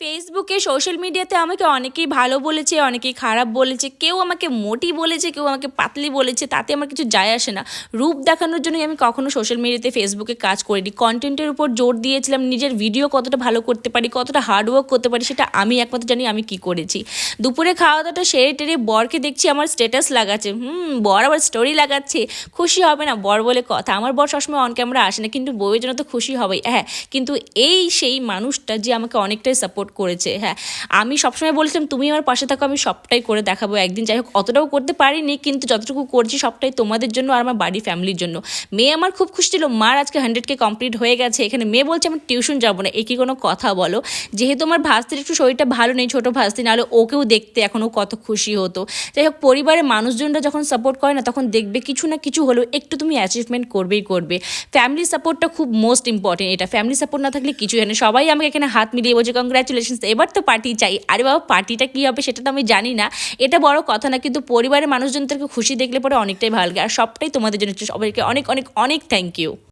ফেসবুকে সোশ্যাল মিডিয়াতে আমাকে অনেকেই ভালো বলেছে, অনেকেই খারাপ বলেছে, কেউ আমাকে মোটি বলেছে, কেউ আমাকে পাতলি বলেছে, তাতে আমার কিছু যায় আসে না। রূপ দেখানোর জন্যই আমি কখনো সোশ্যাল মিডিয়াতে ফেসবুকে কাজ করিনি। কন্টেন্টের উপর জোর দিয়েছিলাম, নিজের ভিডিও কতটা ভালো করতে পারি, কতটা হার্ডওয়ার্ক করতে পারি সেটা আমি একমাত্র জানি আমি কি করেছি। দুপুরে খাওয়া দাওয়াটা সেরে টেরে বরকে দেখছি আমার স্ট্যাটাস লাগাচ্ছে, বর আবার স্টোরি লাগাচ্ছে। খুশি হবে না বর বলে কথা? আমার বর সবসময় অন ক্যামেরা আসে না, কিন্তু বউয়ের জন্য তো খুশি হবেই। হ্যাঁ, কিন্তু এই সেই মানুষটা যে আমাকে অনেকটাই সাপোর্ট করেছে। হ্যাঁ, আমি সবসময় বলেছিলাম তুমি আমার পাশে থাকো, আমি সবটাই করে দেখাবো একদিন। যাই হোক, অতটাও করতে পারিনি, কিন্তু যতটুকু করছি সবটাই তোমাদের জন্য আর আমার বাড়ি ফ্যামিলির জন্য। মেয়ে আমার খুব খুশি ছিল, মার আজকে 100K কমপ্লিট হয়ে গেছে। এখানে মেয়ে বলছে আমি টিউশন যাবো না, এ কি কোনো কথা বলো? যেহেতু আমার ভাস্তির একটু শরীরটা ভালো নেই, ছোটো ভাস্তি, নাহলে ওকেও দেখতে এখনও কত খুশি হতো। যাই হোক, পরিবারের মানুষজনরা যখন সাপোর্ট করে না, তখন দেখবে কিছু না কিছু হলেও একটু তুমি অ্যাচিভমেন্ট করবেই করবে। ফ্যামিলি সাপোর্টটা খুব মোস্ট ইম্পর্টেন্ট। এটা ফ্যামিলি সাপোর্ট না থাকলে কিছু হয় না। সবাই আমাকে এখানে হাত মিলিয়ে বলছে কংগ্রাচুলেশনস, এবার তো পার্টি চাই। আরে বাবা, পার্টিটা কী হবে সেটা তো আমি জানি না, এটা বড় কথা না, কিন্তু পরিবারের মানুষজনদেরকে খুশি দেখলে পরে অনেকটাই ভালো লাগে। আর সবটাই তোমাদের জন্য। সবাইকে অনেক অনেক অনেক থ্যাংক ইউ।